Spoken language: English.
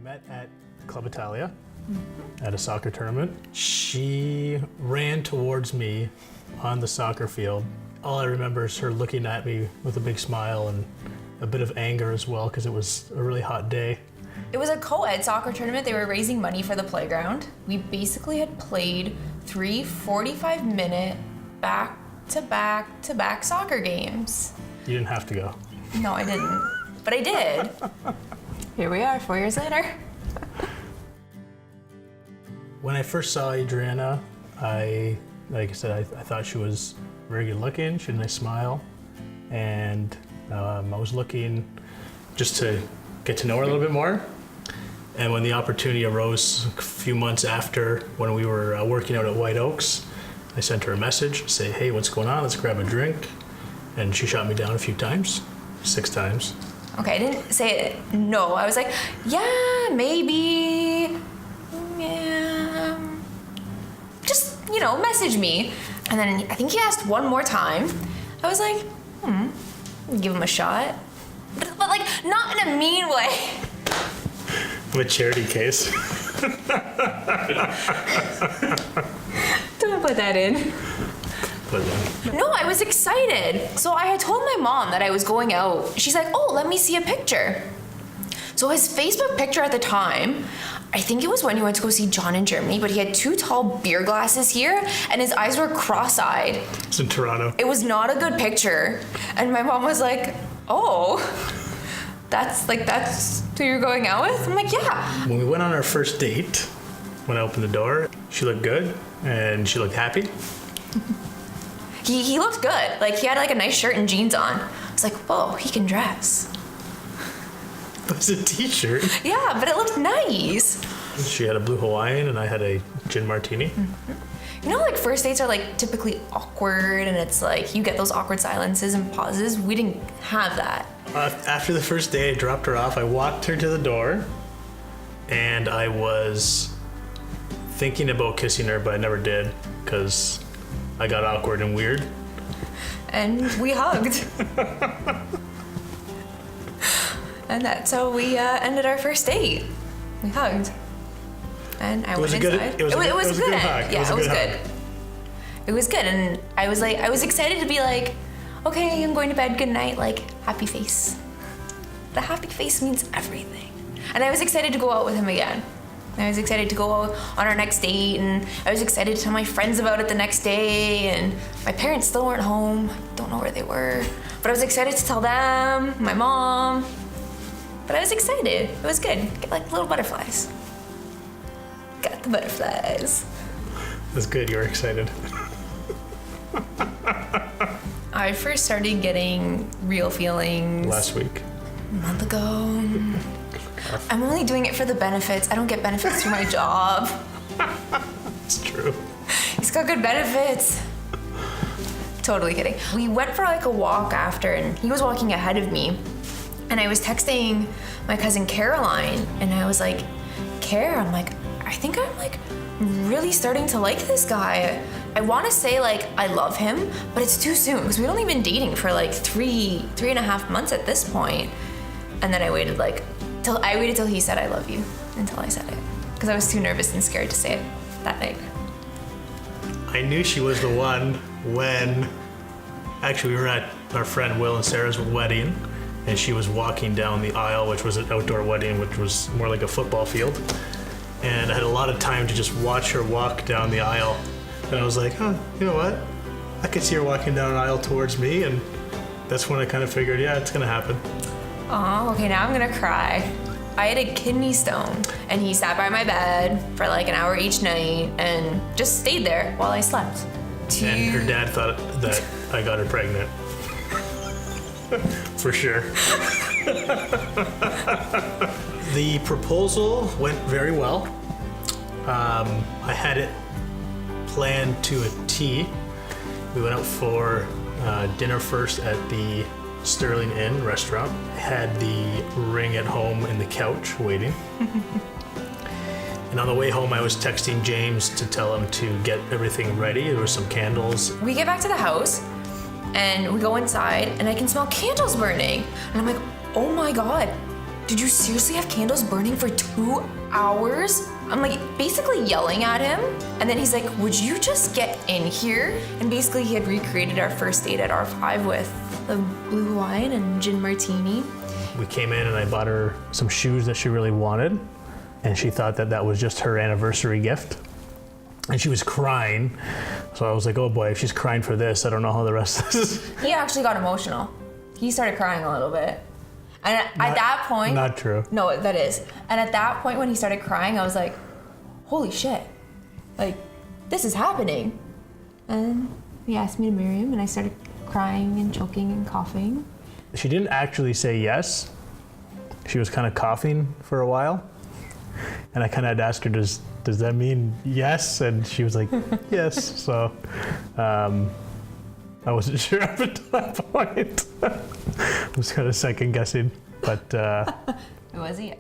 met at Club Italia at a soccer tournament. She ran towards me on the soccer field. All I remember is her looking at me with a big smile and a bit of anger as well because it was a really hot day. It was a co-ed soccer tournament. They were raising money for the playground. We basically had played 3 45-minute back-to-back soccer games. You didn't have to go. No, I didn't, but I did. Here we are, 4 years later. When I first saw Adriana, like I said, I thought she was very good looking. She had a nice smile, and I was looking just to get to know her a little bit more. And when the opportunity arose a few months after, when we were working out at White Oaks, I sent her a message, say, hey, what's going on? Let's grab a drink. And she shot me down a few times, 6 times. Okay, I didn't say no. I was like, yeah, maybe, yeah. Just, message me. And then I think he asked one more time. I was like, give him a shot. But like, not in a mean way. A charity case. Don't put that in. No, I was excited. So I had told my mom that I was going out. She's like, oh, let me see a picture. So his Facebook picture at the time, I think it was when he went to go see John in Germany, but he had 2 tall beer glasses here and his eyes were cross-eyed. It's in Toronto. It was not a good picture. And my mom was like, oh, that's who you're going out with? I'm like, yeah. When we went on our first date, when I opened the door, she looked good and she looked happy. He looked good. Like, he had like a nice shirt and jeans on. I was like, whoa, he can dress. It was a t-shirt. Yeah, but it looked nice. She had a blue Hawaiian and I had a gin martini. Mm-hmm. Like first dates are like typically awkward and it's like you get those awkward silences and pauses. We didn't have that. After the first day, I dropped her off. I walked her to the door and I was thinking about kissing her, but I never did because I got awkward and weird. And we hugged. And that's how we ended our first date. We hugged. And I went inside. It was a good hug. Yeah, it was good. It was good. And I was excited to be like, okay, I'm going to bed, good night, like, happy face. The happy face means everything. And I was excited to go out with him again. I was excited to go out on our next date, and I was excited to tell my friends about it the next day, and my parents still weren't home. I don't know where they were. But I was excited to tell them, my mom. But I was excited. It was good. Get like little butterflies. Got the butterflies. That's good, you were excited. I first started getting real feelings last week. A month ago. I'm only doing it for the benefits. I don't get benefits through my job. It's true. He's got good benefits. Totally kidding. We went for like a walk after and he was walking ahead of me. And I was texting my cousin Caroline and I was like, I think I'm like really starting to like this guy. I want to say like I love him, but it's too soon because we'd only been dating for like 3.5 months at this point. And then I waited till he said I love you until I said it because I was too nervous and scared to say it that night. I knew she was the one when actually we were at our friend Will and Sarah's wedding and she was walking down the aisle, which was an outdoor wedding, which was more like a football field. And I had a lot of time to just watch her walk down the aisle. And I was like, you know what? I could see her walking down an aisle towards me, and that's when I kind of figured, yeah, it's gonna happen. Oh, okay, now I'm gonna cry. I had a kidney stone, and he sat by my bed for like an hour each night and just stayed there while I slept. And her dad thought that I got her pregnant. For sure. The proposal went very well. I had it planned to a T. We went out for dinner first at the Sterling Inn restaurant. I had the ring at home in the couch waiting. And on the way home, I was texting James to tell him to get everything ready. There were some candles. We get back to the house and we go inside and I can smell candles burning. And I'm like, oh my God, did you seriously have candles burning for 2 hours? I'm like basically yelling at him. And then he's like, would you just get in here? And basically he had recreated our first date at R5 with the blue wine and gin martini. We came in and I bought her some shoes that she really wanted. And she thought that that was just her anniversary gift. And she was crying. So I was like, oh boy, if she's crying for this, I don't know how the rest of this is. He actually got emotional. He started crying a little bit. And at that point... Not true. No, that is. And at that point when he started crying, I was like, holy shit. Like, this is happening. And he asked me to marry him and I started crying and choking and coughing. She didn't actually say yes. She was kind of coughing for a while. And I kind of had to ask her, does that mean yes? And she was like, yes. So I wasn't sure up until that point. I was kind of second guessing, but It was a yes.